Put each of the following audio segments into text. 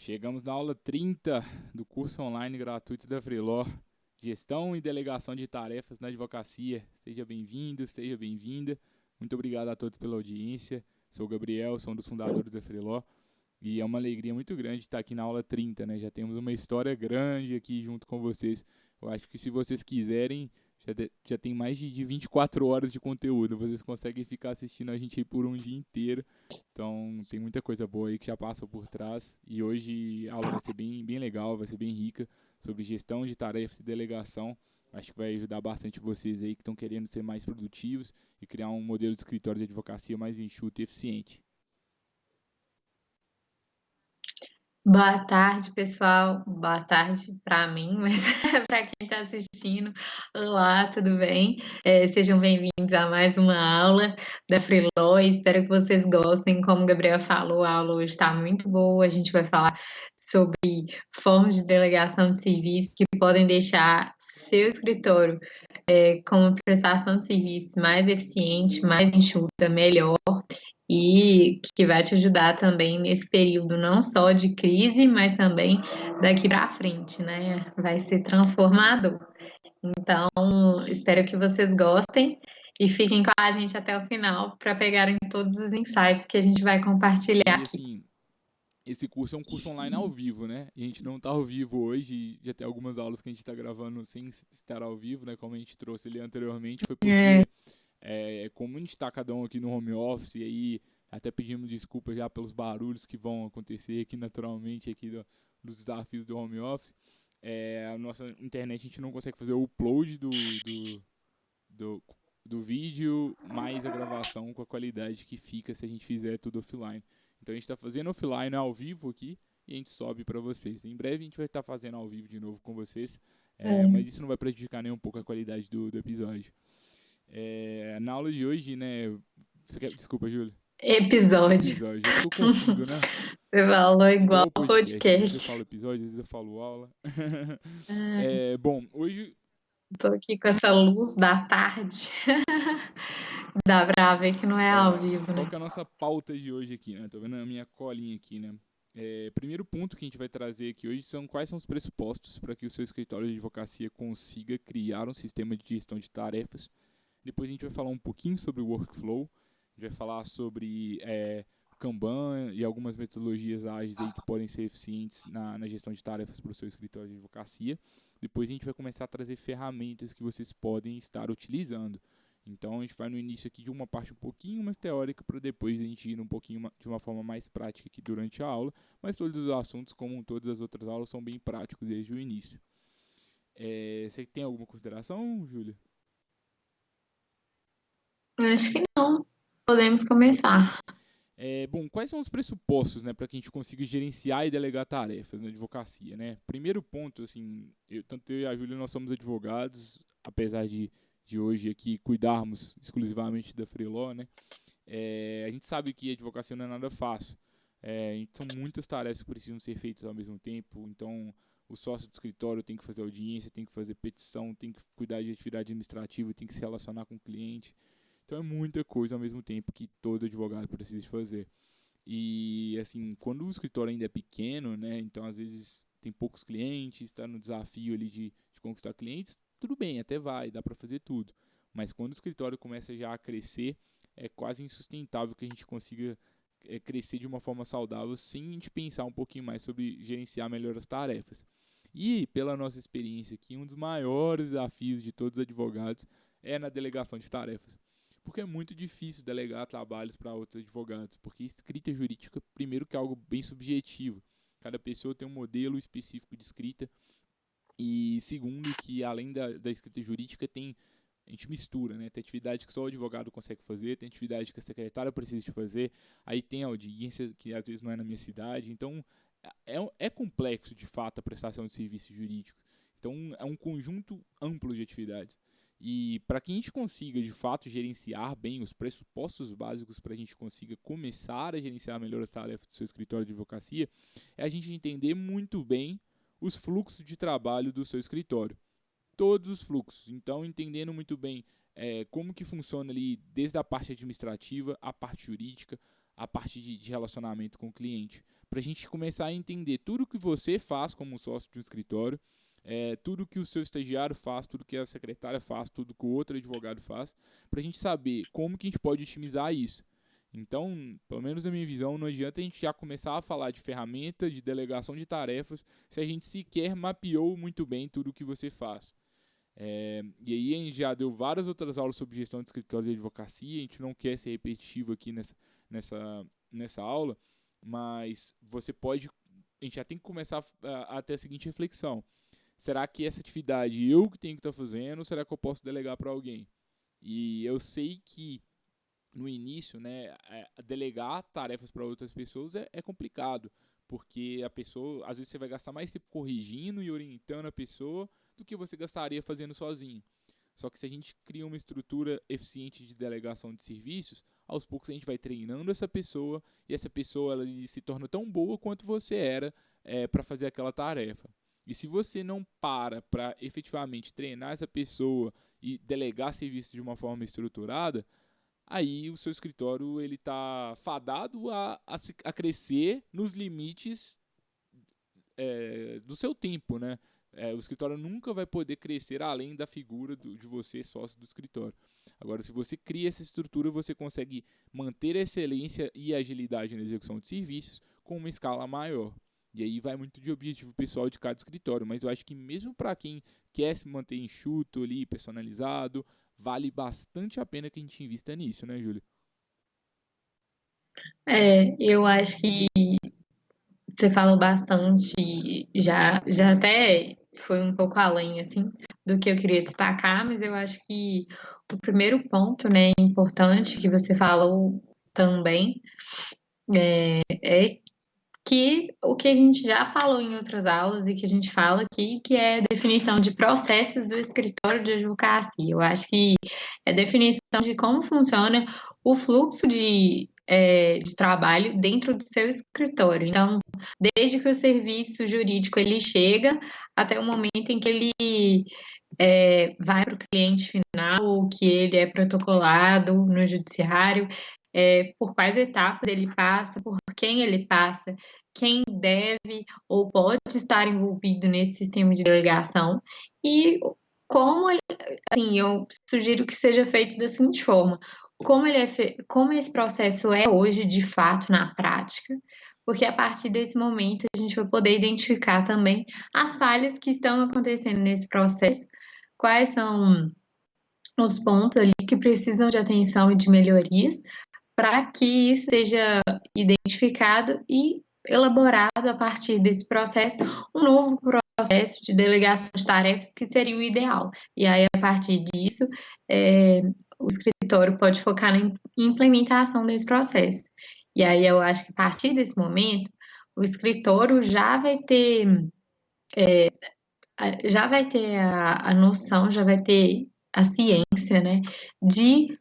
Chegamos na aula 30 do curso online gratuito da Freeló, Gestão e Delegação de Tarefas na Advocacia. Seja bem-vindo, seja bem-vinda. Muito obrigado a todos pela audiência. Sou o Gabriel, sou um dos fundadores da Freeló. E é uma alegria muito grande estar aqui na aula 30, né? Já temos uma história grande aqui junto com vocês. Eu acho que se vocês quiserem, já tem mais de 24 horas de conteúdo. Vocês conseguem ficar assistindo a gente aí por um dia inteiro. Então, tem muita coisa boa aí que já passa por trás. E hoje a aula vai ser bem legal, vai ser bem rica sobre gestão de tarefas e delegação. Acho que vai ajudar bastante vocês aí que estão querendo ser mais produtivos e criar um modelo de escritório de advocacia mais enxuto e eficiente. Boa tarde, pessoal. Boa tarde para mim, mas para quem está assistindo, olá, tudo bem? Sejam bem-vindos a mais uma aula da Freeló. Espero que vocês gostem. Como o Gabriel falou, a aula hoje está muito boa. A gente vai falar sobre formas de delegação de serviços que podem deixar seu escritório com uma prestação de serviços mais eficiente, mais enxuta, melhor. E que vai te ajudar também nesse período não só de crise, mas também daqui para frente, né? Vai ser transformador. Então, espero que vocês gostem e fiquem com a gente até o final para pegarem todos os insights que a gente vai compartilhar E aqui. assim, esse curso é um curso online ao vivo, né? E a gente não está ao vivo hoje, já tem algumas aulas que a gente está gravando sem estar ao vivo, né? Como a gente trouxe ali anteriormente, foi porque como a gente está cada um aqui no home office, e aí até pedimos desculpa já pelos barulhos que vão acontecer aqui naturalmente aqui dos desafios do home office. A nossa internet a gente não consegue fazer o upload do, do vídeo mais a gravação com a qualidade que fica se a gente fizer tudo offline. Então a gente está fazendo offline ao vivo aqui e a gente sobe para vocês. Em breve a gente vai estar fazendo ao vivo de novo com vocês, mas isso não vai prejudicar nem um pouco a qualidade do episódio. Na aula de hoje, né? Desculpa, Júlia. Episódio. Já ficou confuso, né? Você falou igual Igual podcast. Às vezes eu falo episódio, às vezes eu falo aula. Bom, hoje. Tô aqui com essa luz da tarde. Dá pra ver que não é ao vivo, Qual né? que é a nossa pauta de hoje aqui, né? Tô vendo a minha colinha aqui, né? Primeiro ponto que a gente vai trazer aqui hoje são quais são os pressupostos para que o seu escritório de advocacia consiga criar um sistema de gestão de tarefas. Depois a gente vai falar um pouquinho sobre o workflow, a gente vai falar sobre Kanban e algumas metodologias ágeis aí que podem ser eficientes na gestão de tarefas para o seu escritório de advocacia. Depois a gente vai começar a trazer ferramentas que vocês podem estar utilizando. Então a gente vai no início aqui de uma parte um pouquinho mais teórica para depois a gente ir um pouquinho de uma forma mais prática aqui durante a aula, mas todos os assuntos, como todas as outras aulas, são bem práticos desde o início. Você tem alguma consideração, Júlia? Acho que não. Podemos começar. Ok. Bom, quais são os pressupostos, né, para que a gente consiga gerenciar e delegar tarefas na advocacia, né? Primeiro ponto, assim, tanto eu e a Júlia nós somos advogados, apesar de hoje aqui cuidarmos exclusivamente da Freeló, né? A gente sabe que a advocacia não é nada fácil. São muitas tarefas que precisam ser feitas ao mesmo tempo, então o sócio do escritório tem que fazer audiência, tem que fazer petição, tem que cuidar de atividade administrativa, tem que se relacionar com o cliente. Então é muita coisa ao mesmo tempo que todo advogado precisa fazer. E assim, quando o escritório ainda é pequeno, né, então às vezes tem poucos clientes, está no desafio ali de conquistar clientes, tudo bem, até vai, dá para fazer tudo. Mas quando o escritório começa já a crescer, é quase insustentável que a gente consiga crescer de uma forma saudável sem a gente pensar um pouquinho mais sobre gerenciar melhor as tarefas. E, pela nossa experiência aqui, um dos maiores desafios de todos os advogados é na delegação de tarefas. Porque é muito difícil delegar trabalhos para outros advogados, porque escrita jurídica, primeiro, que é algo bem subjetivo. Cada pessoa tem um modelo específico de escrita. E segundo, que além da escrita jurídica, a gente mistura, né? Tem atividade que só o advogado consegue fazer, tem atividade que a secretária precisa de fazer, aí tem audiência que às vezes não é na minha cidade. Então, é complexo, de fato, a prestação de serviços jurídicos. Então, é um conjunto amplo de atividades. E para que a gente consiga, de fato, gerenciar bem os pressupostos básicos para a gente consiga começar a gerenciar melhor as tarefas do seu escritório de advocacia, é a gente entender muito bem os fluxos de trabalho do seu escritório. Todos os fluxos. Então, entendendo muito bem como que funciona ali, desde a parte administrativa, a parte jurídica, a parte de relacionamento com o cliente. para a gente começar a entender tudo que você faz como sócio de um escritório, tudo que o seu estagiário faz, tudo que a secretária faz, tudo que o outro advogado faz, para a gente saber como que a gente pode otimizar isso. Então, pelo menos na minha visão, não adianta a gente já começar a falar de ferramenta, de delegação de tarefas, se a gente sequer mapeou muito bem tudo o que você faz. E aí a gente já deu várias outras aulas sobre gestão de escritório de advocacia, a gente não quer ser repetitivo aqui nessa aula, mas a gente já tem que começar a ter a seguinte reflexão: será que essa atividade eu que tenho que estar fazendo, ou será que eu posso delegar para alguém? E eu sei que no início, né, delegar tarefas para outras pessoas é complicado, porque a pessoa, às vezes você vai gastar mais tempo corrigindo e orientando a pessoa do que você gastaria fazendo sozinho. Só que se a gente cria uma estrutura eficiente de delegação de serviços, aos poucos a gente vai treinando essa pessoa e essa pessoa ela se torna tão boa quanto você era para fazer aquela tarefa. E se você não para efetivamente treinar essa pessoa e delegar serviços de uma forma estruturada, aí o seu escritório ele está fadado a crescer nos limites do seu tempo, né? O escritório nunca vai poder crescer além da figura de você, sócio do escritório. Agora, se você cria essa estrutura, você consegue manter a excelência e a agilidade na execução de serviços com uma escala maior. E aí vai muito de objetivo pessoal de cada escritório, mas eu acho que mesmo para quem quer se manter enxuto ali, personalizado, vale bastante a pena que a gente invista nisso, né, Júlio? Eu acho que você falou bastante, já até foi um pouco além, assim, do que eu queria destacar, mas eu acho que o primeiro ponto, né, importante que você falou também é que o que a gente já falou em outras aulas e que a gente fala aqui, que é a definição de processos do escritório de advocacia. Eu acho que é a definição de como funciona o fluxo de trabalho dentro do seu escritório. Então, desde que o serviço jurídico ele chega até o momento em que ele vai para o cliente final, que ele é protocolado no judiciário, por quais etapas ele passa, por quem ele passa, quem deve ou pode estar envolvido nesse sistema de delegação e como, assim, eu sugiro que seja feito da seguinte forma: como esse processo é hoje de fato na prática, porque a partir desse momento a gente vai poder identificar também as falhas que estão acontecendo nesse processo, quais são os pontos ali que precisam de atenção e de melhorias, para que isso seja identificado e elaborado a partir desse processo um novo processo de delegação de tarefas que seria o ideal. E aí, a partir disso, o escritório pode focar na implementação desse processo. E aí eu acho que a partir desse momento, o escritório já vai ter a noção, já vai ter a ciência, né, de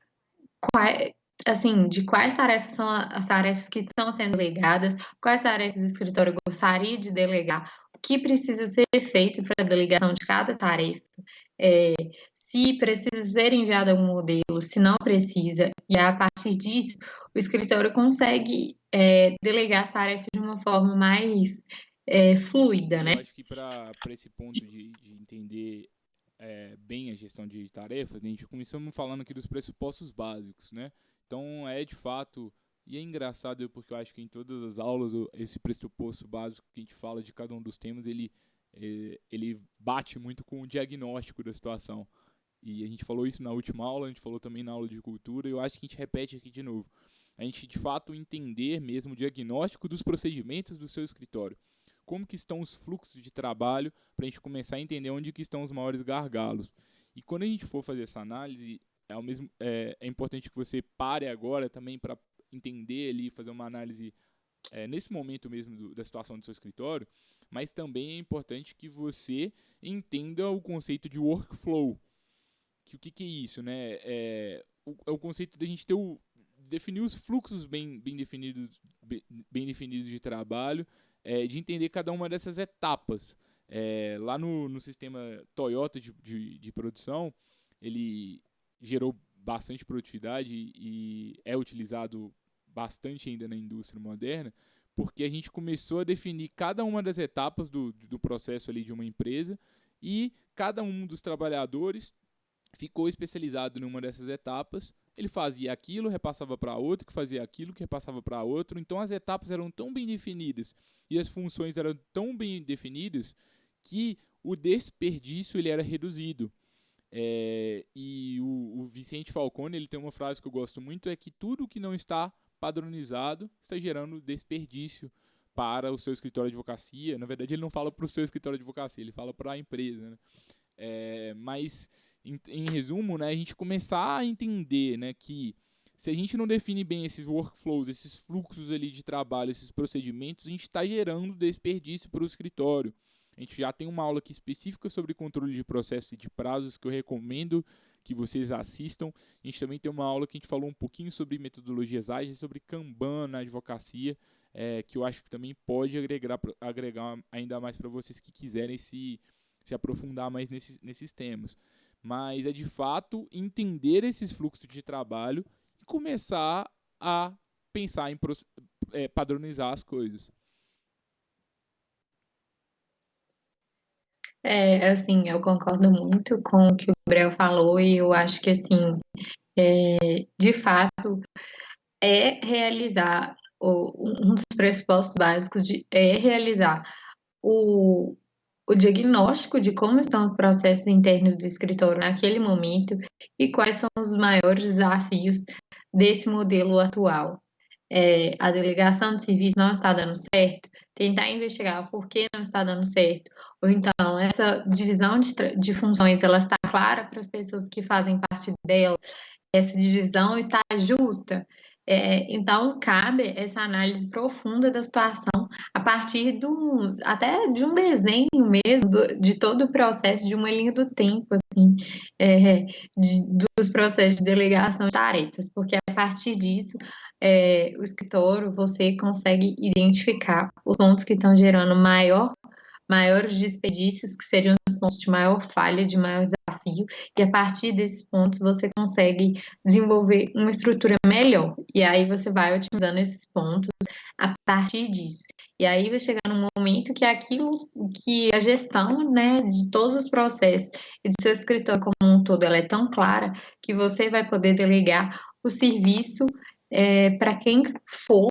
quais, assim, de quais tarefas são as tarefas que estão sendo delegadas, quais tarefas o escritório gostaria de delegar, o que precisa ser feito para a delegação de cada tarefa, é, se precisa ser enviado algum modelo, se não precisa, e a partir disso o escritório consegue delegar as tarefas de uma forma mais fluida, né? Eu acho que para esse ponto de entender bem a gestão de tarefas, né, a gente começamos falando aqui dos pressupostos básicos, né? Então é de fato, e é engraçado porque eu acho que em todas as aulas esse pressuposto básico que a gente fala de cada um dos temas, ele bate muito com o diagnóstico da situação. E a gente falou isso na última aula, a gente falou também na aula de cultura, e eu acho que a gente repete aqui de novo. A gente de fato entender mesmo o diagnóstico dos procedimentos do seu escritório. Como que estão os fluxos de trabalho para a gente começar a entender onde que estão os maiores gargalos. E quando a gente for fazer essa análise, é importante que você pare agora também para entender ali, fazer uma análise nesse momento mesmo da situação do seu escritório, mas também é importante que você entenda o conceito de workflow. O que é isso, né? É o conceito da gente definir os fluxos bem definidos de trabalho, de entender cada uma dessas etapas. Lá no sistema Toyota de produção, ele gerou bastante produtividade e é utilizado bastante ainda na indústria moderna, porque a gente começou a definir cada uma das etapas do processo ali de uma empresa e cada um dos trabalhadores ficou especializado numa dessas etapas. Ele fazia aquilo, repassava para outro, que fazia aquilo, que repassava para outro. Então as etapas eram tão bem definidas e as funções eram tão bem definidas que o desperdício ele era reduzido. E o Vicente Falcone ele tem uma frase que eu gosto muito, é que tudo que não está padronizado está gerando desperdício para o seu escritório de advocacia. Na verdade, ele não fala para o seu escritório de advocacia, ele fala para a empresa, né? Mas, em resumo, né, a gente começar a entender, né, que se a gente não define bem esses workflows, esses fluxos ali de trabalho, esses procedimentos, a gente está gerando desperdício para o escritório. A gente já tem uma aula aqui específica sobre controle de processos e de prazos que eu recomendo que vocês assistam. A gente também tem uma aula que a gente falou um pouquinho sobre metodologias ágeis, sobre Kanban na advocacia, que eu acho que também pode agregar ainda mais para vocês que quiserem se aprofundar mais nesses temas. Mas é de fato entender esses fluxos de trabalho e começar a pensar em padronizar as coisas. Assim, eu concordo muito com o que o Gabriel falou e eu acho que, assim, de fato, realizar um dos pressupostos básicos é realizar o diagnóstico de como estão os processos internos do escritório naquele momento e quais são os maiores desafios desse modelo atual. A delegação de serviço não está dando certo, tentar investigar por que não está dando certo, ou então essa divisão de funções ela está clara para as pessoas que fazem parte dela, essa divisão está justa. Então, cabe essa análise profunda da situação a partir até de um desenho mesmo, de todo o processo, de uma linha do tempo, assim, dos processos de delegação de tarefas, porque a partir disso, o escritório, você consegue identificar os pontos que estão gerando maiores desperdícios, que seriam os pontos de maior falha, de maior desafio, e a partir desses pontos você consegue desenvolver uma estrutura melhor. E aí você vai otimizando esses pontos a partir disso. E aí vai chegar num momento que aquilo que a gestão, né, de todos os processos e do seu escritório como um todo, ela é tão clara que você vai poder delegar o serviço para quem for,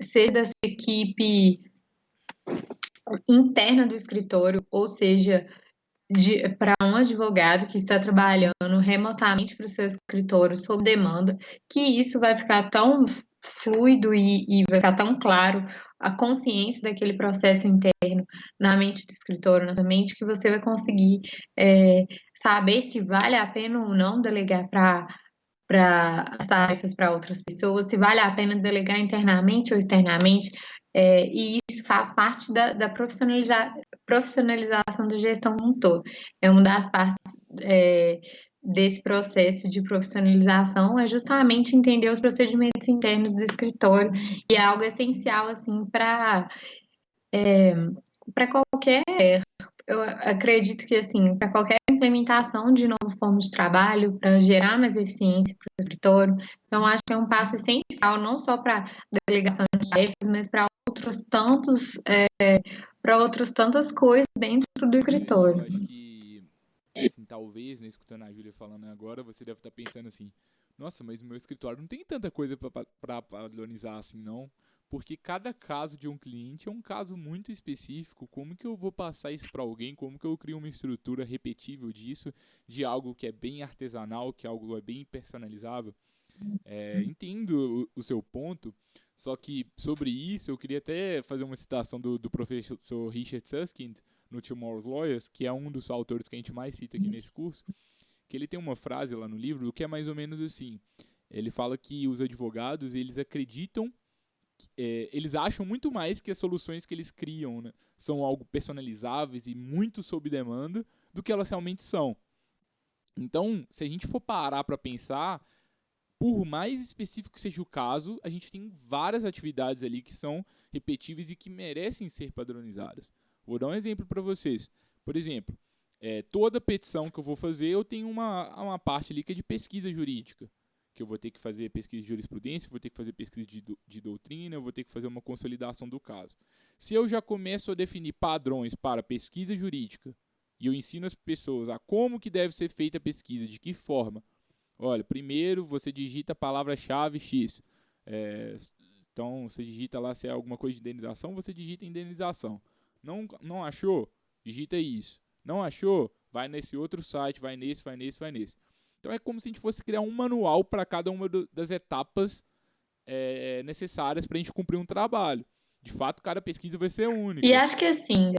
seja da sua equipe interna do escritório, ou seja, para um advogado que está trabalhando remotamente para o seu escritório sob demanda, que isso vai ficar tão fluido e vai ficar tão claro a consciência daquele processo interno na mente do escritório, na sua mente, que você vai conseguir saber se vale a pena ou não delegar para as tarefas para outras pessoas, se vale a pena delegar internamente ou externamente, e isso faz parte da profissionalização da gestão como um todo. É uma das partes desse processo de profissionalização, é justamente entender os procedimentos internos do escritório, e é algo essencial, assim, para qualquer, eu acredito que, assim, para qualquer implementação de nova forma de trabalho, para gerar mais eficiência para o escritório. Então, acho que é um passo essencial, não só para delegação de tarefas, mas para outras tantas coisas dentro do escritório. Eu acho que, assim, talvez, né, escutando a Júlia falando agora, você deve estar pensando assim, nossa, mas o meu escritório não tem tanta coisa para padronizar assim, não. Porque cada caso de um cliente é um caso muito específico. Como que eu vou passar isso para alguém? Como que eu crio uma estrutura repetível disso, de algo que é bem artesanal, que algo é bem personalizável? Entendo o seu ponto, só que sobre isso eu queria até fazer uma citação do professor Richard Susskind no Tomorrow's Lawyers, que é um dos autores que a gente mais cita aqui nesse curso, que ele tem uma frase lá no livro que é mais ou menos assim. Ele fala que os advogados, eles acreditam, eles acham muito mais que as soluções que eles criam, né, são algo personalizáveis e muito sob demanda do que elas realmente são. Então, se a gente for parar para pensar, por mais específico que seja o caso, a gente tem várias atividades ali que são repetíveis e que merecem ser padronizadas. Vou dar um exemplo para vocês. Por exemplo, toda petição que eu vou fazer, eu tenho uma parte ali que é de pesquisa jurídica, porque eu vou ter que fazer pesquisa de jurisprudência, vou ter que fazer pesquisa de doutrina, eu vou ter que fazer uma consolidação do caso. Se eu já começo a definir padrões para pesquisa jurídica e eu ensino as pessoas a como que deve ser feita a pesquisa, de que forma. Olha, primeiro você digita a palavra-chave X. Então, você digita lá se é alguma coisa de indenização, você digita indenização. Não achou? Digita isso. Não achou? Vai nesse outro site, vai nesse. Então, é como se a gente fosse criar um manual para cada uma das etapas necessárias para a gente cumprir um trabalho. De fato, cada pesquisa vai ser única. E acho que assim,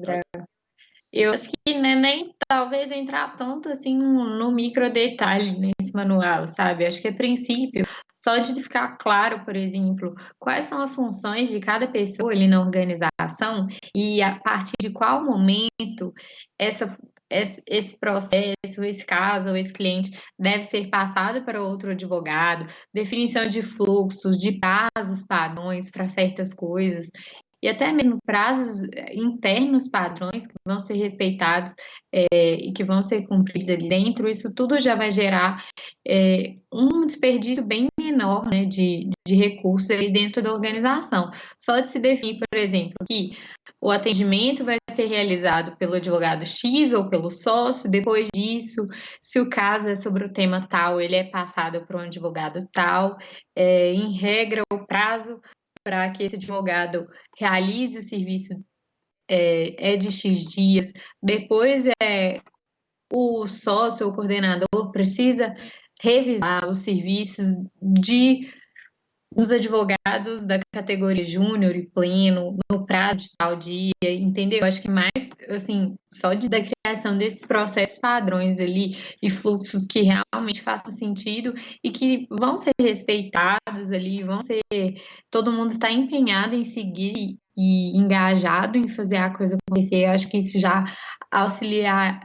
eu acho que né, nem talvez entrar tanto assim no micro detalhe nesse manual, sabe? Acho que a princípio, só de ficar claro, por exemplo, quais são as funções de cada pessoa ali na organização e a partir de qual momento esse processo, esse caso ou esse cliente deve ser passado para outro advogado, definição de fluxos, de prazos padrões para certas coisas e até mesmo prazos internos padrões que vão ser respeitados e que vão ser cumpridos ali dentro, isso tudo já vai gerar um desperdício bem menor, né, de recursos ali dentro da organização. Só de se definir, por exemplo, que o atendimento vai ser realizado pelo advogado X ou pelo sócio, depois disso, se o caso é sobre o tema tal, ele é passado para um advogado tal, em regra, o prazo para que esse advogado realize o serviço de X dias, depois o sócio ou coordenador precisa revisar os serviços dos advogados da categoria júnior e pleno no prazo de tal dia, entendeu? Acho que mais, assim, só da criação desses processos padrões ali e fluxos que realmente façam sentido e que vão ser respeitados ali, todo mundo está empenhado em seguir e engajado em fazer a coisa acontecer. Eu acho que isso já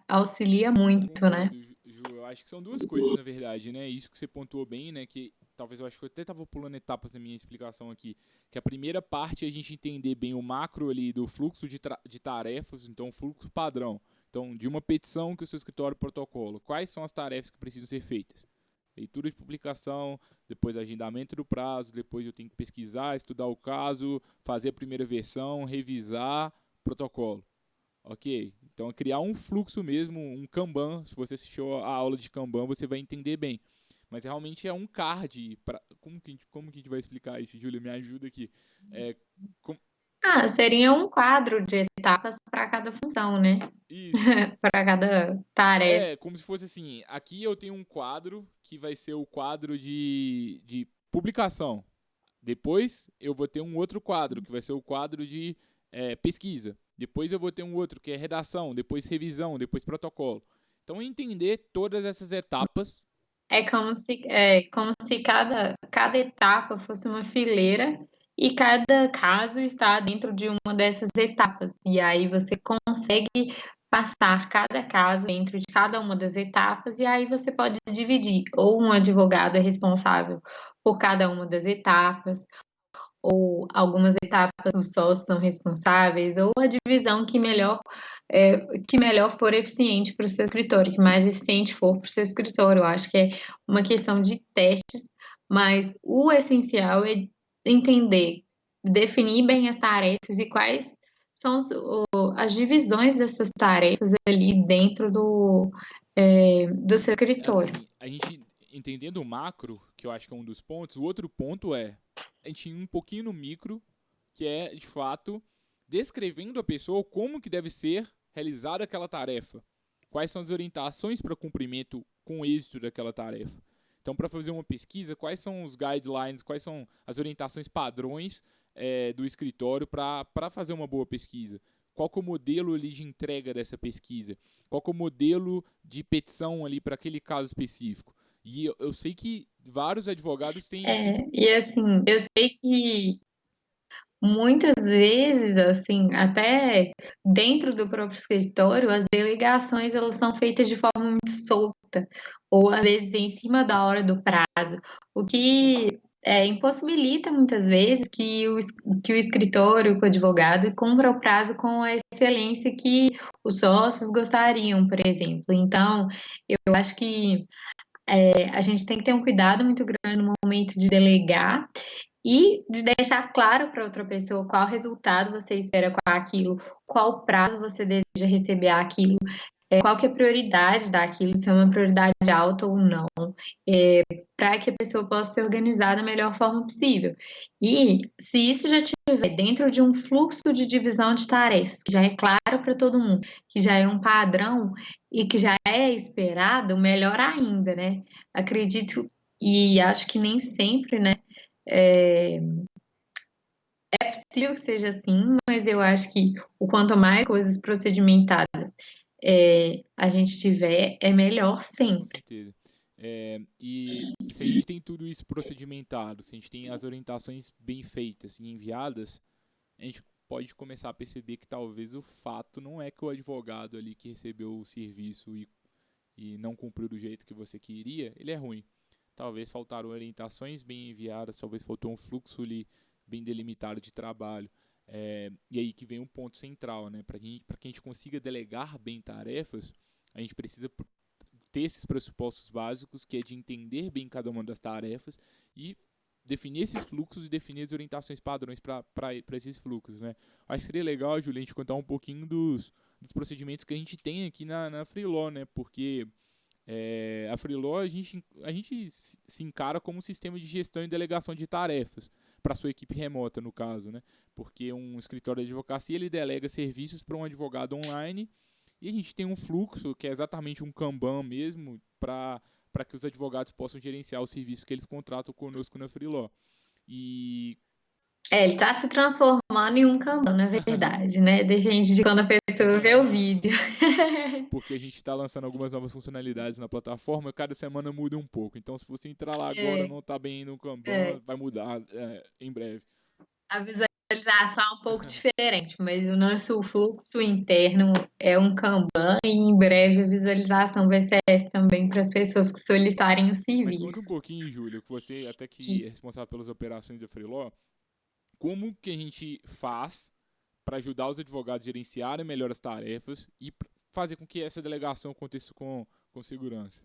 auxilia muito, né? Ju, eu acho que são duas coisas, na verdade, né? Isso que você pontuou bem, né? Que talvez eu acho que eu até estava pulando etapas na minha explicação aqui. Que a primeira parte é a gente entender bem o macro ali do fluxo de tarefas, então o fluxo padrão. Então, de uma petição que o seu escritório protocola, quais são as tarefas que precisam ser feitas? Leitura de publicação, depois agendamento do prazo, depois eu tenho que pesquisar, estudar o caso, fazer a primeira versão, revisar, protocolo. Ok, então é criar um fluxo mesmo, um Kanban. Se você assistiu a aula de Kanban, você vai entender bem. Mas realmente é um card. Como que a gente vai explicar isso, Júlia? Me ajuda aqui. Seria um quadro de etapas para cada função, né? Isso. Para cada tarefa. Como se fosse assim, aqui eu tenho um quadro que vai ser o quadro de publicação. Depois eu vou ter um outro quadro, que vai ser o quadro de pesquisa. Depois eu vou ter um outro, que é redação, depois revisão, depois protocolo. Então, entender todas essas etapas. É como se cada etapa fosse uma fileira e cada caso está dentro de uma dessas etapas. E aí você consegue passar cada caso dentro de cada uma das etapas, e aí você pode dividir. Ou um advogado é responsável por cada uma das etapas, ou algumas etapas os sócios são responsáveis, ou a divisão que melhor for eficiente para o seu escritório, que mais eficiente for para o seu escritório. Eu acho que é uma questão de testes, mas o essencial é entender, definir bem as tarefas e quais são as divisões dessas tarefas ali dentro do seu escritório. Assim, a gente entendendo o macro, que eu acho que é um dos pontos, o outro ponto é a gente ir um pouquinho no micro, que é, de fato, descrevendo a pessoa como que deve ser realizada aquela tarefa. Quais são as orientações para cumprimento com êxito daquela tarefa. Então, para fazer uma pesquisa, quais são os guidelines, quais são as orientações padrões do escritório para fazer uma boa pesquisa? Qual que é o modelo ali de entrega dessa pesquisa? Qual que é o modelo de petição ali para aquele caso específico? E eu sei que vários advogados têm... E assim, eu sei que muitas vezes, assim, até dentro do próprio escritório, as delegações elas são feitas de forma muito solta, ou às vezes em cima da hora do prazo, o que impossibilita muitas vezes que o escritório, que o advogado, cumpra o prazo com a excelência que os sócios gostariam, por exemplo. Então, eu acho que a gente tem que ter um cuidado muito grande no momento de delegar e de deixar claro para outra pessoa qual resultado você espera com aquilo, qual prazo você deseja receber aquilo, qual que é a prioridade daquilo, se é uma prioridade alta ou não, para que a pessoa possa se organizar da melhor forma possível. E se isso já estiver dentro de um fluxo de divisão de tarefas, que já é claro para todo mundo, que já é um padrão e que já é esperado, melhor ainda, né? Acredito e acho que nem sempre, né? É possível que seja assim, mas eu acho que o quanto mais coisas procedimentadas a gente tiver, é melhor Não, com sempre. certeza. E se a gente tem tudo isso procedimentado, se a gente tem as orientações bem feitas e enviadas, a gente pode começar a perceber que talvez o fato não é que o advogado ali que recebeu o serviço e não cumpriu do jeito que você queria, ele é ruim. Talvez faltaram orientações bem enviadas, talvez faltou um fluxo ali bem delimitado de trabalho. E aí que vem um ponto central, né? Para que a gente consiga delegar bem tarefas, a gente precisa ter esses pressupostos básicos, que é de entender bem cada uma das tarefas e definir esses fluxos e definir as orientações padrões para esses fluxos, né? Acho que seria legal, Julia, a gente contar um pouquinho dos procedimentos que a gente tem aqui na Freeló, né? Porque a Freeló a gente se encara como um sistema de gestão e delegação de tarefas para sua equipe remota, no caso, né? Porque um escritório de advocacia ele delega serviços para um advogado online e a gente tem um fluxo que é exatamente um Kanban mesmo para que os advogados possam gerenciar os serviços que eles contratam conosco na Freeló. E Ele está se transformando em um Kanban, na verdade, né? Depende de quando a pessoa vê o vídeo. porque a gente está lançando algumas novas funcionalidades na plataforma, cada semana muda um pouco. Então, se você entrar lá agora É, não está bem no é. Kanban, vai mudar em breve. A visualização é um pouco diferente, mas o nosso fluxo interno é um Kanban e em breve a visualização vai ser essa também para as pessoas que solicitarem o Mas conta um serviço. pouquinho, Júlio, que você até E que é responsável pelas operações da Freeló, como que a gente faz para ajudar os advogados a gerenciarem melhor as tarefas e fazer com que essa delegação aconteça com segurança?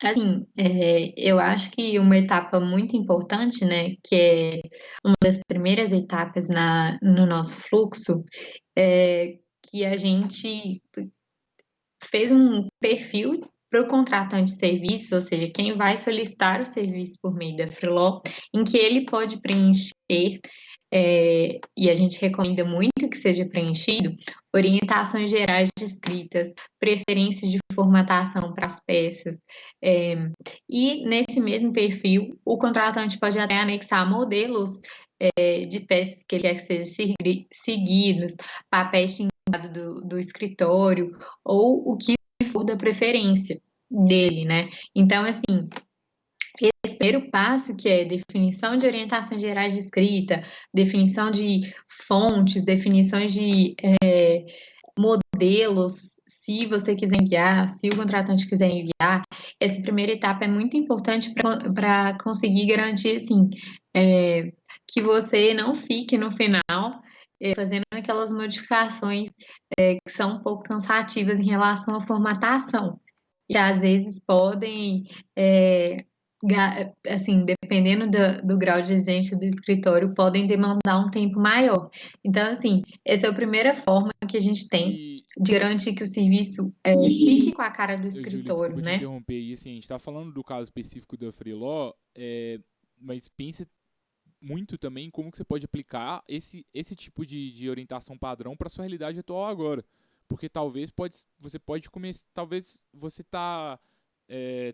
assim, eu acho que uma etapa muito importante, né, que é uma das primeiras etapas no nosso fluxo, é que a gente fez um perfil para o contratante de serviço, ou seja, quem vai solicitar o serviço por meio da Freeló, em que ele pode preencher, e a gente recomenda muito que seja preenchido, orientações gerais de escritas, preferências de formatação para as peças, e nesse mesmo perfil, o contratante pode até anexar modelos de peças que ele quer que sejam seguidos, papéis do escritório, ou o que for da preferência dele, né? Então, assim, esse primeiro passo, que é definição de orientações gerais de escrita, definição de fontes, definições de modelos, se você quiser enviar, se o contratante quiser enviar, essa primeira etapa é muito importante para conseguir garantir, assim, que você não fique no final fazendo aquelas modificações que são um pouco cansativas em relação à formatação, que às vezes podem, assim, dependendo do grau de exigência do escritório, podem demandar um tempo maior. Então, assim, essa é a primeira forma que a gente tem E, de garantir que o serviço fique com a cara do Júlio, escritório, desculpa te né? interromper, e assim, a gente está falando do caso específico da Freeló, mas pensa muito também em como que você pode aplicar esse tipo de orientação padrão para sua realidade atual agora. Porque você pode começar, talvez você está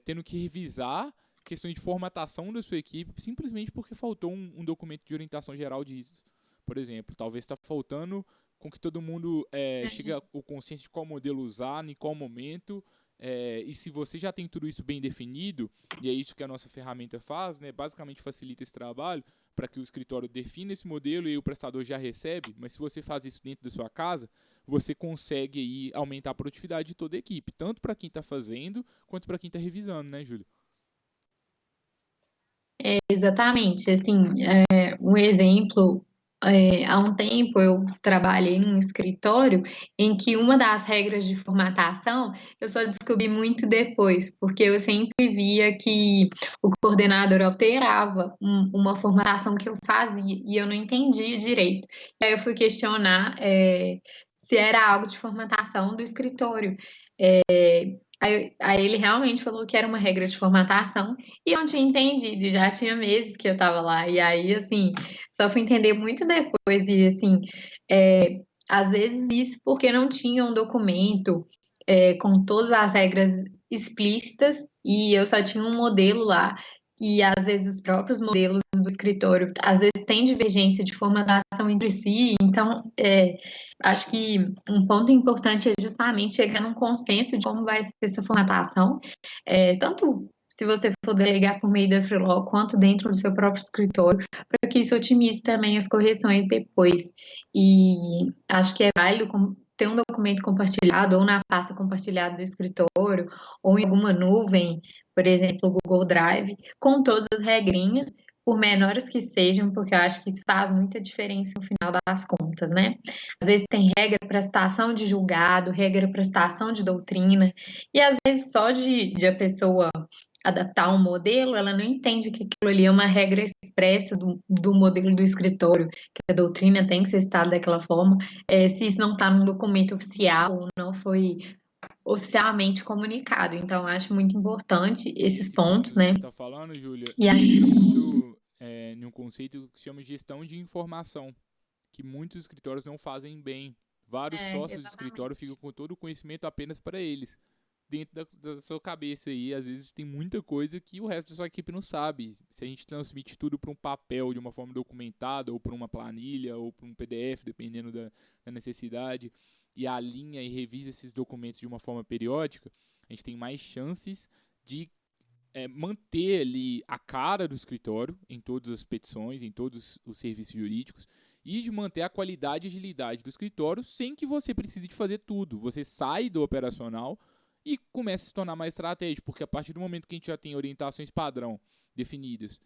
tendo que revisar questões de formatação da sua equipe simplesmente porque faltou um documento de orientação geral disso. Por exemplo, talvez está faltando com que todo mundo chegue ao consciência de qual modelo usar, em qual momento, e se você já tem tudo isso bem definido, e é isso que a nossa ferramenta faz, né, basicamente facilita esse trabalho para que o escritório defina esse modelo e o prestador já recebe, mas se você faz isso dentro da sua casa, você consegue aí aumentar a produtividade de toda a equipe, tanto para quem está fazendo, quanto para quem está revisando, né, Júlio? Exatamente, assim, um exemplo. há um tempo eu trabalhei num escritório em que uma das regras de formatação eu só descobri muito depois, porque eu sempre via que o coordenador alterava uma formatação que eu fazia e eu não entendia direito. E aí eu fui questionar, se era algo de formatação do escritório. Aí ele realmente falou que era uma regra de formatação e eu não tinha entendido, e já tinha meses que eu estava lá. E aí, assim, só fui entender muito depois. E, assim, às vezes isso porque não tinha um documento com todas as regras explícitas e eu só tinha um modelo lá. E às vezes os próprios modelos do escritório, às vezes tem divergência de formatação entre si. Então, acho que um ponto importante é justamente chegar num consenso de como vai ser essa formatação, tanto se você for delegar por meio da Freeló, quanto dentro do seu próprio escritório, para que isso otimize também as correções depois. E acho que é válido ter um documento compartilhado ou na pasta compartilhada do escritório, ou em alguma nuvem, por exemplo, o Google Drive, com todas as regrinhas, por menores que sejam, porque eu acho que isso faz muita diferença no final das contas, né? Às vezes tem regra para citação de julgado, regra para citação de doutrina, e às vezes só de a pessoa adaptar um modelo, ela não entende que aquilo ali é uma regra expressa do modelo do escritório, que a doutrina tem que ser citada daquela forma, se isso não está num documento oficial ou não foi oficialmente comunicado. Então, acho muito importante esses Esse ponto pontos, que né? você está falando, Júlia, E acho entra que muito em um conceito que se chama gestão de informação, que muitos escritórios não fazem bem. Vários sócios de escritório ficam exatamente. com todo o conhecimento apenas para eles. Dentro da sua cabeça aí, às vezes tem muita coisa que o resto da sua equipe não sabe. Se a gente transmite tudo para um papel de uma forma documentada, ou para uma planilha, ou para um PDF, dependendo da necessidade, e alinha e revisa esses documentos de uma forma periódica, a gente tem mais chances de manter ali a cara do escritório em todas as petições, em todos os serviços jurídicos, e de manter a qualidade e agilidade do escritório sem que você precise de fazer tudo. Você sai do operacional e começa a se tornar mais estratégico, porque a partir do momento que a gente já tem orientações padrão definidas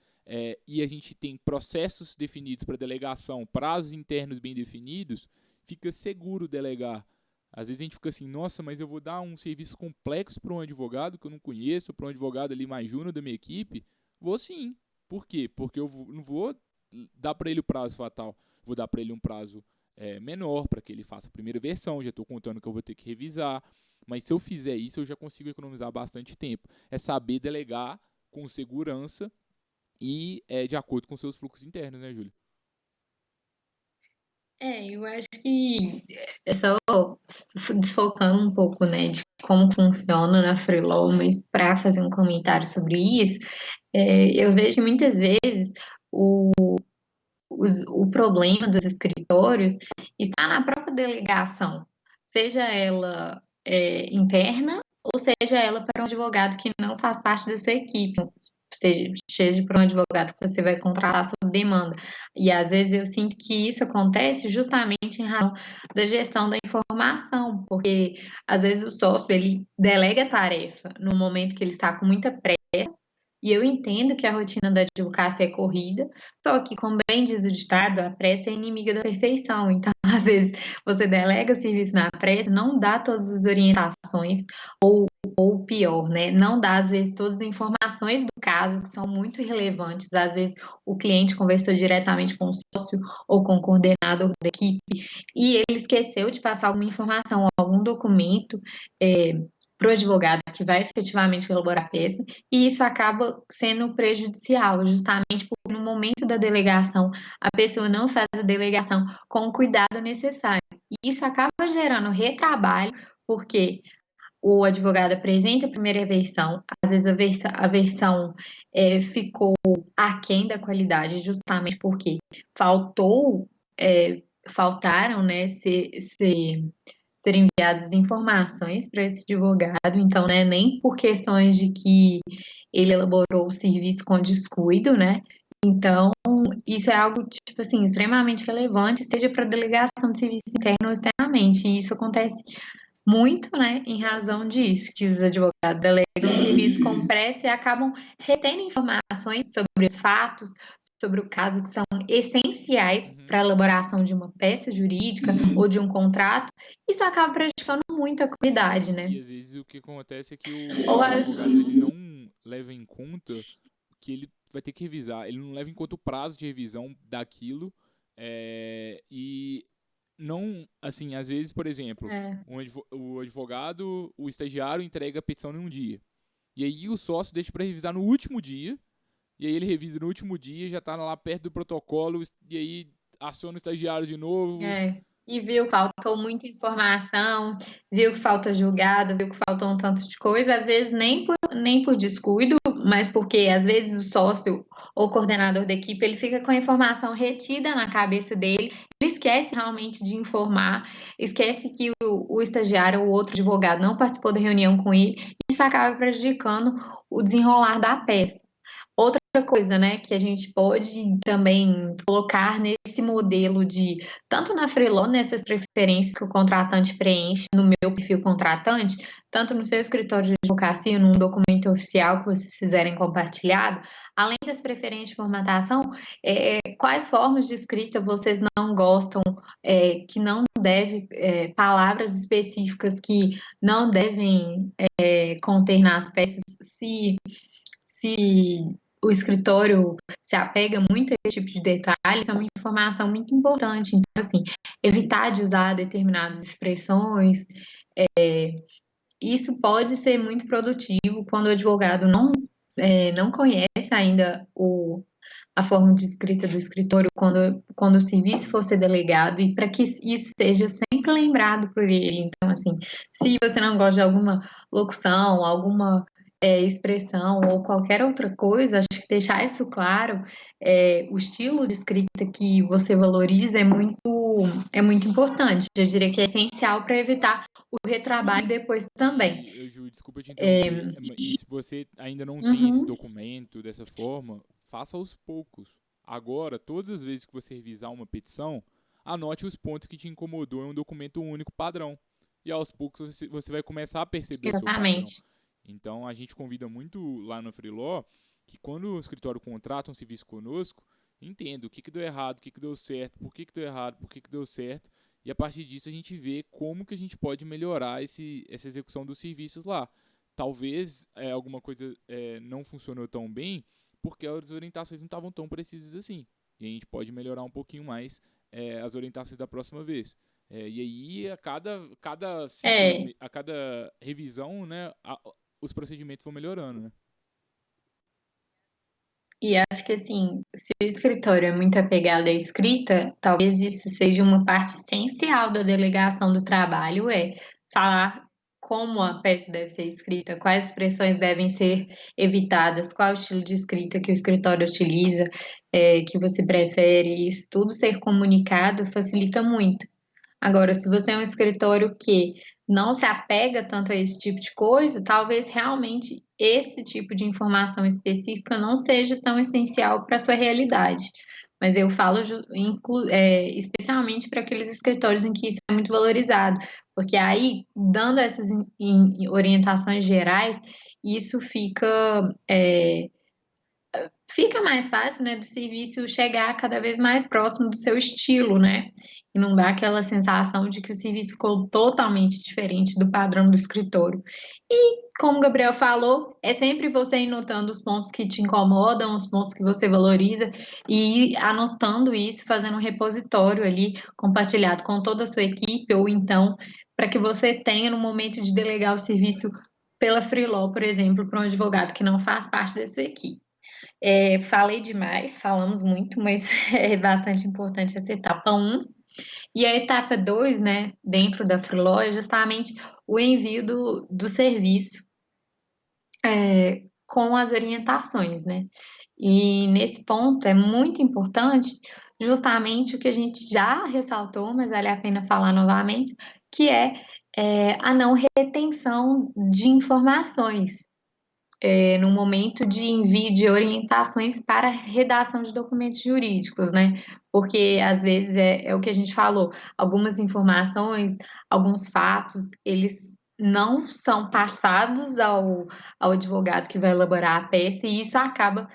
e a gente tem processos definidos para delegação, prazos internos bem definidos, fica seguro delegar. Às vezes a gente fica assim, nossa, mas eu vou dar um serviço complexo para um advogado que eu não conheço, para um advogado ali mais júnior da minha equipe? Vou sim. Por quê? Porque não vou dar para ele o prazo fatal. Vou dar para ele um prazo menor para que ele faça a primeira versão. Já estou contando que eu vou ter que revisar. Mas se eu fizer isso, eu já consigo economizar bastante tempo. É saber delegar com segurança e de acordo com seus fluxos internos, né, Júlio? eu acho que só desfocando um pouco, né, de como funciona na Freeló, mas para fazer um comentário sobre isso, eu vejo que muitas vezes o, o problema dos escritórios está na própria delegação, seja ela interna ou seja ela para um advogado que não faz parte da sua equipe, seja para um advogado que você vai contratar sob demanda. E às vezes eu sinto que isso acontece justamente em razão da gestão da informação, porque às vezes o sócio ele delega a tarefa no momento que ele está com muita pressa e eu entendo que a rotina da advocacia é corrida, só que, como bem diz o ditado, a pressa é inimiga da perfeição. Então, às vezes, você delega o serviço na pressa, não dá todas as orientações, ou pior, né? Não dá, às vezes, todas as informações do caso, que são muito relevantes. Às vezes, o cliente conversou diretamente com o sócio ou com o coordenador da equipe, e ele esqueceu de passar alguma informação, algum documento. Para o advogado que vai efetivamente elaborar a peça, e isso acaba sendo prejudicial, justamente porque no momento da delegação a pessoa não faz a delegação com o cuidado necessário. E isso acaba gerando retrabalho, porque o advogado apresenta a primeira versão, às vezes a versão ficou aquém da qualidade, justamente porque faltou, é, faltaram, né, ser enviadas informações para esse advogado, então, né, nem por questões de que ele elaborou o serviço com descuido, né? Então, isso é algo, tipo assim, extremamente relevante, seja para delegação de serviço interno ou externamente, e isso acontece muito, né, em E às razão vezes. disso, que os advogados delegam o serviço com pressa e acabam retendo informações sobre os fatos, sobre o caso, que são essenciais para Uhum. a elaboração de uma peça jurídica ou de um contrato. Isso acaba prejudicando muito a qualidade, né? E às vezes o que acontece é que Ou o a... advogado ele não leva em conta que ele vai ter que revisar, ele não leva em conta o prazo de revisão daquilo, e não, assim, às vezes, por exemplo, É, o advogado, o estagiário entrega a petição em um dia, e aí o sócio deixa para revisar no último dia, e aí ele revisa no último dia, já tá lá perto do protocolo, e aí aciona o estagiário de novo. E viu que faltou muita informação, viu que falta julgado, viu que faltou um tanto de coisa, às vezes nem por descuido, mas porque às vezes o sócio ou coordenador da equipe ele fica com a informação retida na cabeça dele, ele esquece realmente de informar, esquece que o estagiário ou outro advogado não participou da reunião com ele, e isso acaba prejudicando o desenrolar da peça. Outra coisa, né, que a gente pode também colocar nesse modelo de, tanto na Freelon, nessas preferências que o contratante preenche no meu perfil contratante, tanto no seu escritório de advocacia, num documento oficial que vocês fizerem compartilhado, além das preferências de formatação, quais formas de escrita vocês não gostam, que não deve, palavras específicas que não devem conter nas peças, se o escritório se apega muito a esse tipo de detalhe, isso é uma informação muito importante. Então, assim, evitar de usar determinadas expressões, isso pode ser muito produtivo quando o advogado não conhece ainda a forma de escrita do escritório, quando o serviço for ser delegado, e para que isso seja sempre lembrado por ele. Então, assim, se você não gosta de alguma locução, alguma expressão ou qualquer outra coisa, acho que deixar isso claro, o estilo de escrita que você valoriza é muito importante. Eu diria que é essencial para evitar o retrabalho depois também. Ju, desculpa te interromper, e se você ainda não tem esse Uhum, documento dessa forma, faça aos poucos. Agora, todas as vezes que você revisar uma petição, anote os pontos que te incomodou em um documento único padrão. E aos poucos você vai começar a perceber o seu padrão. exatamente. Então a gente convida muito lá no Freeló que quando o escritório contrata um serviço conosco, entenda o que deu errado, o que deu certo, por que deu errado, por que deu certo, e a partir disso a gente vê como que a gente pode melhorar essa execução dos serviços lá. Talvez alguma coisa não funcionou tão bem porque as orientações não estavam tão precisas assim. E a gente pode melhorar um pouquinho mais as orientações da próxima vez. E aí, cada ciclo, É, a cada revisão, né, os procedimentos vão melhorando, né? e acho que assim, se o escritório é muito apegado à escrita, talvez isso seja uma parte essencial da delegação do trabalho, falar como a peça deve ser escrita, quais expressões devem ser evitadas, qual o estilo de escrita que o escritório utiliza, que você prefere, isso tudo ser comunicado facilita muito. Agora, se você é um escritório que não se apega tanto a esse tipo de coisa, talvez realmente esse tipo de informação específica não seja tão essencial para a sua realidade. Mas eu falo especialmente para aqueles escritórios em que isso é muito valorizado, porque aí, dando essas orientações gerais, isso fica mais fácil, né, do serviço chegar cada vez mais próximo do seu estilo, né? E não dá aquela sensação de que o serviço ficou totalmente diferente do padrão do escritório. E, como o Gabriel falou, é sempre você ir notando os pontos que te incomodam, os pontos que você valoriza, e ir anotando isso, fazendo um repositório ali, compartilhado com toda a sua equipe, ou então, para que você tenha no momento de delegar o serviço pela Freeló, por exemplo, para um advogado que não faz parte da sua equipe. Falei demais, falamos muito, mas é bastante importante essa etapa um. E a etapa 2, né, dentro da Freeló, é justamente o envio do serviço com as orientações, né? E nesse ponto é muito importante justamente o que a gente já ressaltou, mas vale a pena falar novamente, que é a não retenção de informações. no momento de envio de orientações para redação de documentos jurídicos, né? Porque às vezes é o que a gente falou, algumas informações, alguns fatos, eles não são passados ao advogado que vai elaborar a peça e isso acaba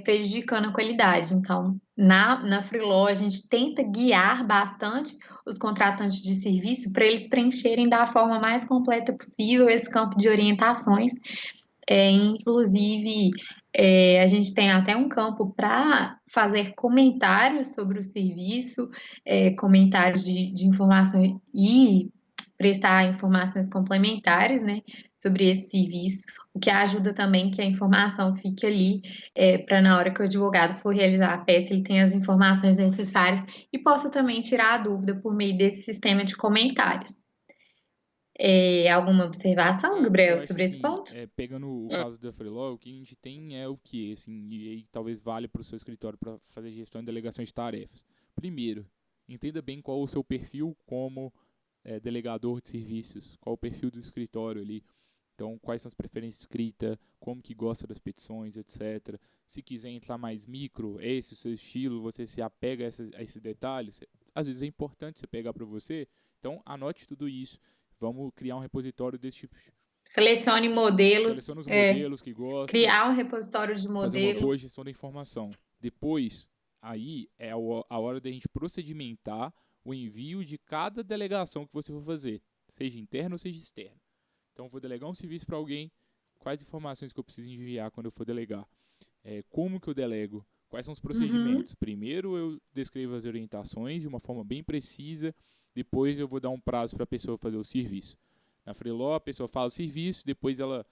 prejudicando a qualidade. Então, na Freeló, a gente tenta guiar bastante os contratantes de serviço para eles preencherem da forma mais completa possível esse campo de orientações. Inclusive, a gente tem até um campo para fazer comentários sobre o serviço, comentários de informações e prestar informações complementares, né, sobre esse serviço, o que ajuda também que a informação fique ali, para na hora que o advogado for realizar a peça, ele tenha as informações necessárias e possa também tirar a dúvida por meio desse sistema de comentários. Alguma observação, Eu Gabriel, acho sobre esse assim, ponto? pegando o caso da Freeló, o que a gente tem é o que, assim, e aí talvez valha para o seu escritório para fazer gestão e delegação de tarefas. Primeiro, entenda bem qual o seu perfil como delegador de serviços, qual o perfil do escritório ali. Então, quais são as preferências de escrita, como que gosta das petições, etc. Se quiser entrar mais micro, esse é o seu estilo, você se apega a esses detalhes. Às vezes é importante você pegar para você. Então, anote tudo isso. Vamos criar um repositório desse tipo. Selecione modelos, Seleciona os modelos que gosta, criar um repositório de fazer uma boa modelos. gestão da informação. Depois, aí é a hora da gente procedimentar o envio de cada delegação que você for fazer, seja interna ou seja externa. Então, vou delegar um serviço para alguém, quais informações que eu preciso enviar quando eu for delegar? Como que eu delego? Quais são os Uhum, procedimentos? Primeiro eu descrevo as orientações de uma forma bem precisa, depois eu vou dar um prazo para a pessoa fazer o serviço. Na Freeló, a pessoa faz o serviço, depois ela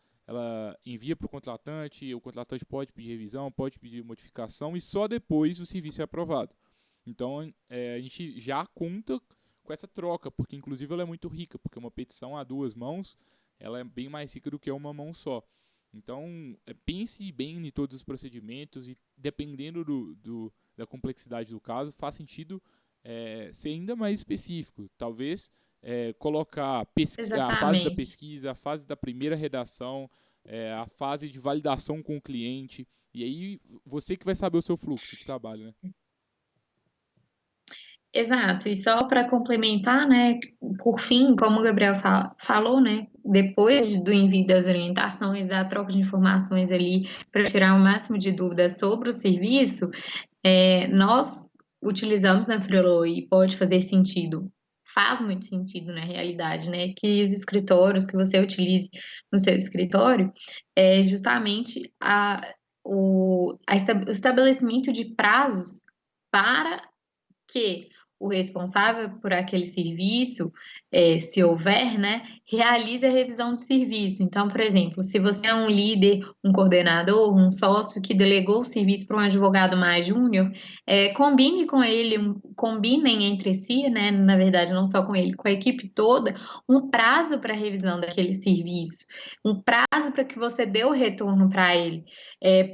envia para o contratante pode pedir revisão, pode pedir modificação e só depois o serviço é aprovado. Então, a gente já conta com essa troca, porque inclusive ela é muito rica, porque uma petição a duas mãos, ela é bem mais rica do que uma mão só. Então, pense bem em todos os procedimentos e dependendo da complexidade do caso, faz sentido ser ainda mais específico. Talvez colocar a fase da exatamente. pesquisa, a fase da primeira redação, a fase de validação com o cliente. E aí, você que vai saber o seu fluxo de trabalho, né? Exato. E só para complementar, né, por fim, como o Gabriel falou, né, depois do envio das orientações, da troca de informações ali, para tirar o máximo de dúvidas sobre o serviço, nós utilizamos na Freeló e pode fazer sentido, faz muito sentido na realidade, né? Que os escritórios que você utilize no seu escritório é justamente o estabelecimento de prazos para que o responsável por aquele serviço, se houver, né, realize a revisão do serviço. Então, por exemplo, se você é um líder, um coordenador, um sócio que delegou o serviço para um advogado mais júnior, combine com ele, combinem entre si, né, na verdade, não só com ele, com a equipe toda, um prazo para a revisão daquele serviço, um prazo para que você dê o retorno para ele,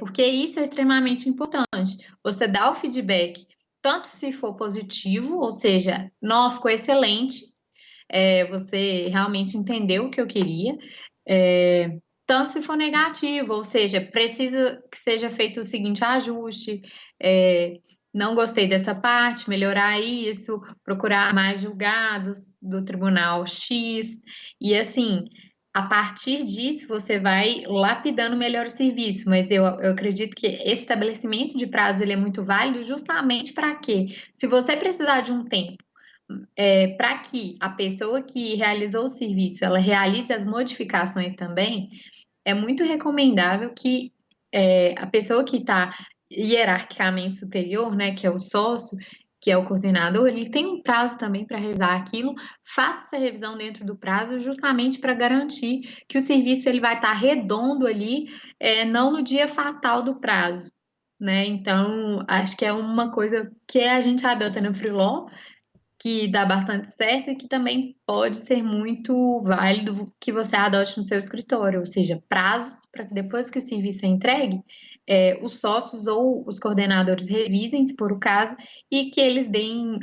porque isso é extremamente importante. Você dá o feedback tanto se for positivo, ou seja, não ficou excelente, você realmente entendeu o que eu queria, tanto se for negativo, ou seja, precisa que seja feito o seguinte ajuste, não gostei dessa parte, melhorar isso, procurar mais julgados do tribunal X, e assim, a partir disso você vai lapidando melhor o serviço, mas eu acredito que esse estabelecimento de prazo ele é muito válido justamente para quê? Se você precisar de um tempo para que a pessoa que realizou o serviço ela realize as modificações também, é muito recomendável que a pessoa que está hierarquicamente superior, né, que é o sócio, que é o coordenador, ele tem um prazo também para revisar aquilo, faça essa revisão dentro do prazo, justamente para garantir que o serviço ele vai estar redondo ali, não no dia fatal do prazo, né? Então, acho que é uma coisa que a gente adota no Freeló, que dá bastante certo e que também pode ser muito válido que você adote no seu escritório, ou seja, prazos para que depois que o serviço é entregue, os sócios ou os coordenadores revisem, se for o caso, e que eles deem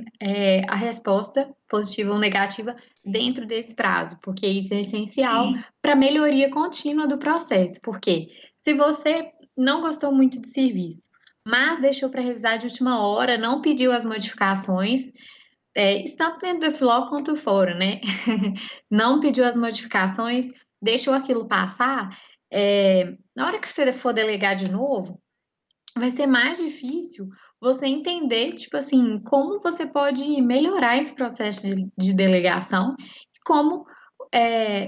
a resposta positiva ou negativa Sim. dentro desse prazo, porque isso é essencial para a melhoria contínua do processo, porque Se você não gostou muito do serviço, mas deixou para revisar de última hora, não pediu as modificações, isso tanto dentro do Filó quanto fora, né? Não pediu as modificações, deixou aquilo passar, na hora que você for delegar de novo, vai ser mais difícil você entender, tipo assim, como você pode melhorar esse processo de delegação e como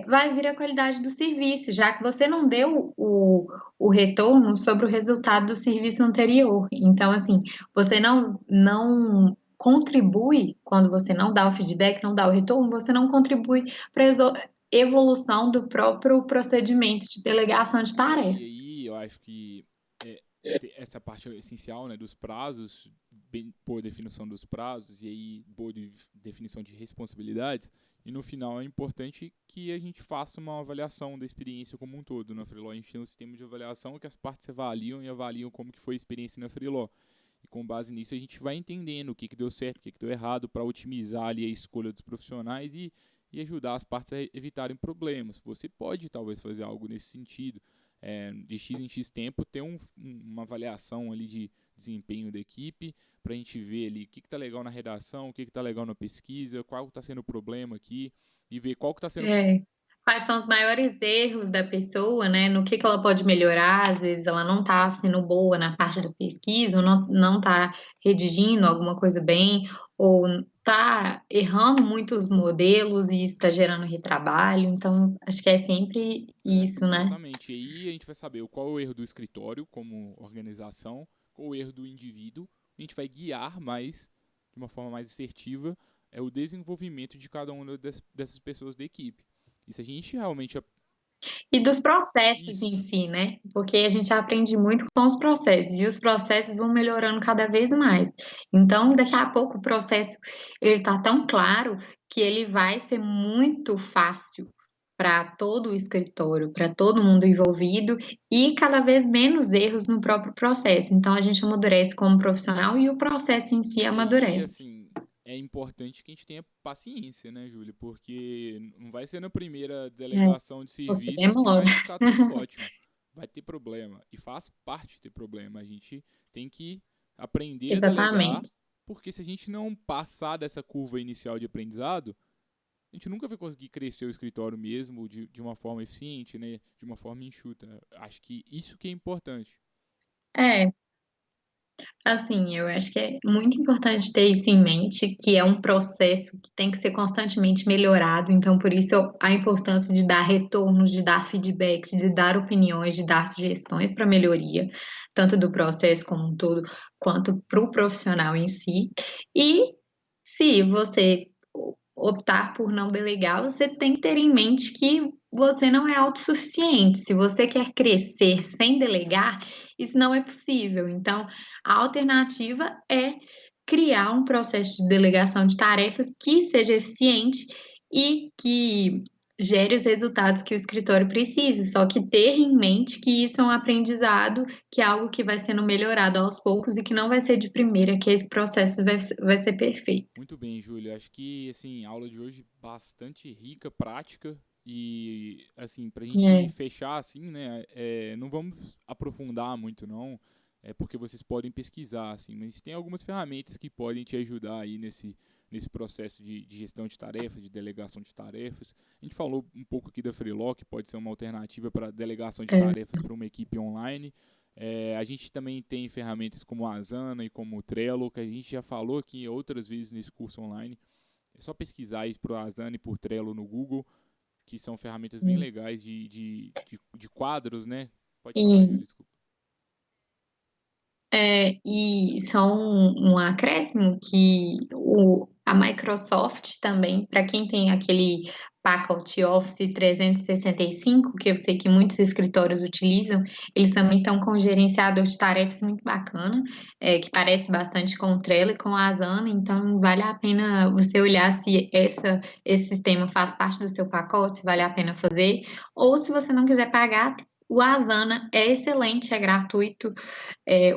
vai vir a qualidade do serviço, já que você não deu o retorno sobre o resultado do serviço anterior. Então, assim, você não contribui, quando você não dá o feedback, não dá o retorno, você não contribui para a evolução do próprio procedimento de delegação de E tarefas. aí eu acho que é, essa parte é essencial, né, dos prazos, bem, boa definição dos prazos e aí boa definição de responsabilidades. E no final é importante que a gente faça uma avaliação da experiência como um todo. Na Freeló a gente tem um sistema de avaliação que as partes avaliam e avaliam como que foi a experiência na Freeló. E com base nisso a gente vai entendendo o que deu certo, o que deu errado, para otimizar ali a escolha dos profissionais e ajudar as partes a evitarem problemas. Você pode talvez fazer algo nesse sentido, de X em X tempo, ter uma avaliação ali de desempenho da equipe, para a gente ver ali o que está legal na redação, o que está legal na pesquisa, qual está sendo o problema aqui, e ver qual que está sendo. É. Quais são os maiores erros da pessoa, né? No que ela pode melhorar? Às vezes ela não está sendo boa na parte da pesquisa, ou não está redigindo alguma coisa bem, ou está errando muitos modelos e isso está gerando retrabalho. Então, acho que é sempre isso, né? Exatamente. E aí a gente vai saber qual é o erro do escritório como organização, qual é o erro do indivíduo. A gente vai guiar mais, de uma forma mais assertiva, o desenvolvimento de cada uma dessas pessoas da equipe. E se a gente realmente. E dos processos em Isso. si, né? Porque a gente aprende muito com os processos e os processos vão melhorando cada vez mais. Então, daqui a pouco o processo ele tá tão claro que ele vai ser muito fácil para todo o escritório, para todo mundo envolvido e cada vez menos erros no próprio processo. Então, a gente amadurece como profissional e o processo em si E aí, amadurece. assim, é importante que a gente tenha paciência, né, Júlia? Porque não vai ser na primeira É, delegação de porque serviços que demora. vai ficar tudo ótimo. Vai ter problema. E faz parte ter problema. A gente tem que aprender a delegar, Exatamente. porque se a gente não passar dessa curva inicial de aprendizado, a gente nunca vai conseguir crescer o escritório mesmo de uma forma eficiente, né? De uma forma enxuta. Acho que isso que é importante. É, assim, eu acho que é muito importante ter isso em mente, que é um processo que tem que ser constantemente melhorado, então por isso a importância de dar retornos, de dar feedbacks, de dar opiniões, de dar sugestões para melhoria, tanto do processo como um todo, quanto para o profissional em si. E se você optar por não delegar, você tem que ter em mente que você não é autossuficiente. Se você quer crescer sem delegar, isso não é possível. Então, a alternativa é criar um processo de delegação de tarefas que seja eficiente e que gere os resultados que o escritório precisa. Só que ter em mente que isso é um aprendizado, que é algo que vai sendo melhorado aos poucos e que não vai ser de primeira que esse processo vai ser perfeito. Muito bem, Júlio. Acho que, assim, a aula de hoje bastante rica, prática e, assim, pra gente É, fechar, assim, né, não vamos aprofundar muito, não, porque vocês podem pesquisar, assim, mas tem algumas ferramentas que podem te ajudar aí nesse processo de gestão de tarefas, de delegação de tarefas. A gente falou um pouco aqui da Freeló, que pode ser uma alternativa para delegação de é. tarefas para uma equipe online. A gente também tem ferramentas como a Asana e como o Trello, que a gente já falou aqui outras vezes nesse curso online. É só pesquisar aí por Asana e por Trello no Google, que são ferramentas bem legais de quadros, né? Pode falar, E Júlia, desculpa. e só um acréscimo que a Microsoft também, para quem tem aquele pacote Office 365, que eu sei que muitos escritórios utilizam, eles também estão com um gerenciador de tarefas muito bacana, que parece bastante com o Trello e com a Asana, então vale a pena você olhar se esse sistema faz parte do seu pacote, se vale a pena fazer, ou se você não quiser pagar, o Asana é excelente, é gratuito,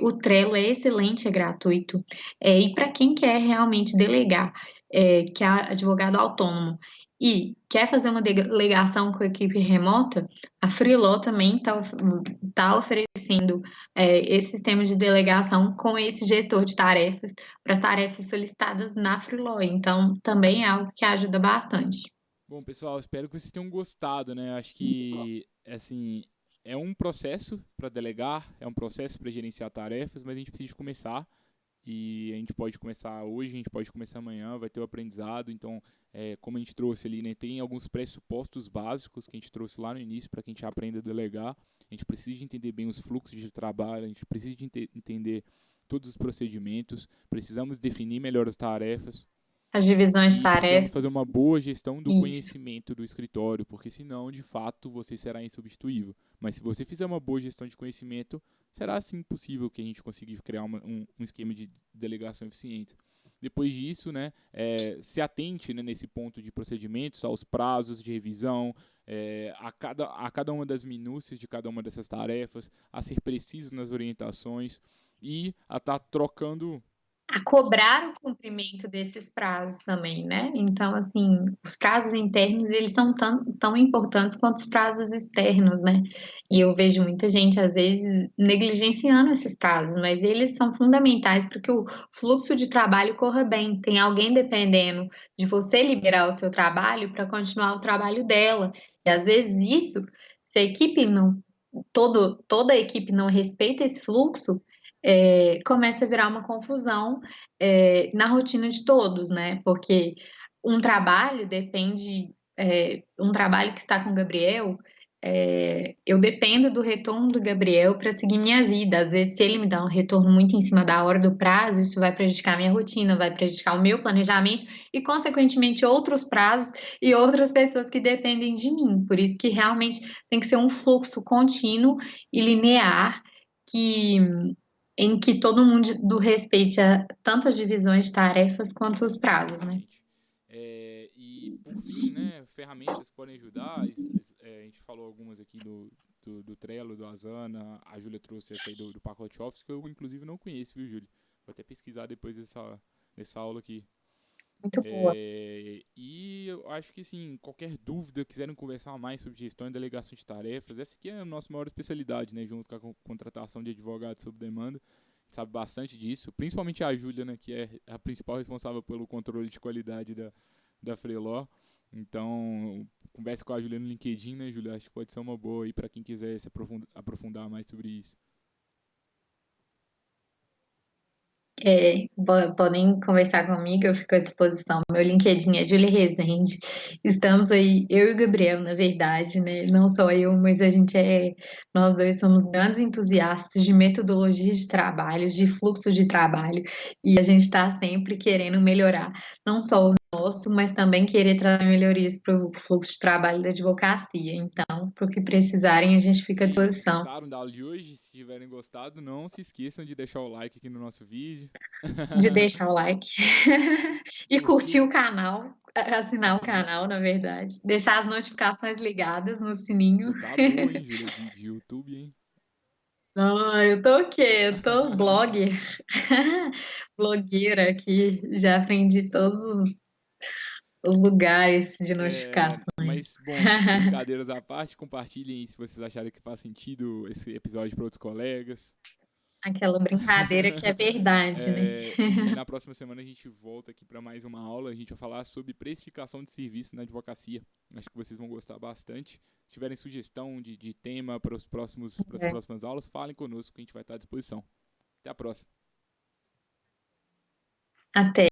o Trello é excelente, é gratuito. E para quem quer realmente delegar, que é advogado autônomo e quer fazer uma delegação com a equipe remota, a Freeló também está oferecendo esse sistema de delegação com esse gestor de tarefas para as tarefas solicitadas na Freeló. Então, também é algo que ajuda bastante. Bom, pessoal, espero que vocês tenham gostado, né? Acho que, assim, é um processo para delegar, é um processo para gerenciar tarefas, mas a gente precisa começar. E a gente pode começar hoje, a gente pode começar amanhã, vai ter o aprendizado. Então, como a gente trouxe ali, né, tem alguns pressupostos básicos que a gente trouxe lá no início para que a gente aprenda a delegar. A gente precisa de entender bem os fluxos de trabalho, a gente precisa de entender todos os procedimentos, precisamos definir melhor as tarefas. As divisões de E precisamos fazer tarefas, uma boa gestão do isso. conhecimento do escritório, porque senão, de fato, você será insubstituível. Mas se você fizer uma boa gestão de conhecimento, será sim possível que a gente consiga criar um esquema de delegação eficiente. Depois disso, né, se atente, né, nesse ponto de procedimentos, aos prazos de revisão, a cada uma das minúcias de cada uma dessas tarefas, a ser preciso nas orientações e a estar trocando. A cobrar o cumprimento desses prazos também, né? Então, assim, os prazos internos, eles são tão importantes quanto os prazos externos, né? E eu vejo muita gente, às vezes, negligenciando esses prazos, mas eles são fundamentais para que o fluxo de trabalho corra bem. Tem alguém dependendo de você liberar o seu trabalho para continuar o trabalho dela. E às vezes isso, se a equipe não, toda a equipe não respeita esse fluxo, começa a virar uma confusão na rotina de todos, né? Porque um trabalho depende, um trabalho que está com o Gabriel, eu dependo do retorno do Gabriel para seguir minha vida. Às vezes, se ele me dá um retorno muito em cima da hora do prazo, isso vai prejudicar minha rotina, vai prejudicar o meu planejamento e, consequentemente, outros prazos e outras pessoas que dependem de mim. Por isso que realmente tem que ser um fluxo contínuo e linear que em que todo mundo respeite tanto as divisões de tarefas quanto os prazos, né? Exatamente. E por fim, né, ferramentas que podem ajudar. A gente falou algumas aqui do Trello, do Asana. A Júlia trouxe essa aí do pacote Office, que eu inclusive não conheço, viu, Júlia? Vou até pesquisar depois dessa aula aqui. Muito boa. E eu acho que, assim, qualquer dúvida, quiserem conversar mais sobre gestão e delegação de tarefas, essa aqui é a nossa maior especialidade, né? Junto com a contratação de advogados sob demanda. A gente sabe bastante disso, principalmente a Júlia, né? Que é a principal responsável pelo controle de qualidade da Freeló. Então, converse com a Júlia no LinkedIn, né, Júlia? Acho que pode ser uma boa aí para quem quiser se aprofundar mais sobre isso. Podem conversar comigo, eu fico à disposição. Meu LinkedIn é Julia Rezende. Estamos aí, eu e o Gabriel, na verdade, né? Não só eu, mas nós dois somos grandes entusiastas de metodologia de trabalho, de fluxo de trabalho, e a gente está sempre querendo melhorar, não só o nosso, mas também querer trazer melhorias para o fluxo de trabalho da advocacia. Então, para o que precisarem, a gente fica à E aí, disposição gostaram da aula de hoje? Se tiverem gostado, não se esqueçam de deixar o like aqui no nosso vídeo. de deixar o like e curtir Curtir, o canal, assinar o assinar. canal, na verdade, deixar as notificações ligadas no sininho. Você tá boa, hein, Júlia, de YouTube, hein? Não, eu tô o quê? Eu tô blogger, blogueira aqui, já aprendi todos os lugares de Mas, notificações. bom, brincadeiras à parte, compartilhem se vocês acharem que faz sentido esse episódio para outros colegas. Aquela brincadeira que é verdade, né? E na próxima semana a gente volta aqui para mais uma aula. A gente vai falar sobre precificação de serviço na advocacia. Acho que vocês vão gostar bastante. Se tiverem sugestão de tema para as É. próximas aulas, falem conosco que a gente vai estar à disposição. Até a próxima. Até.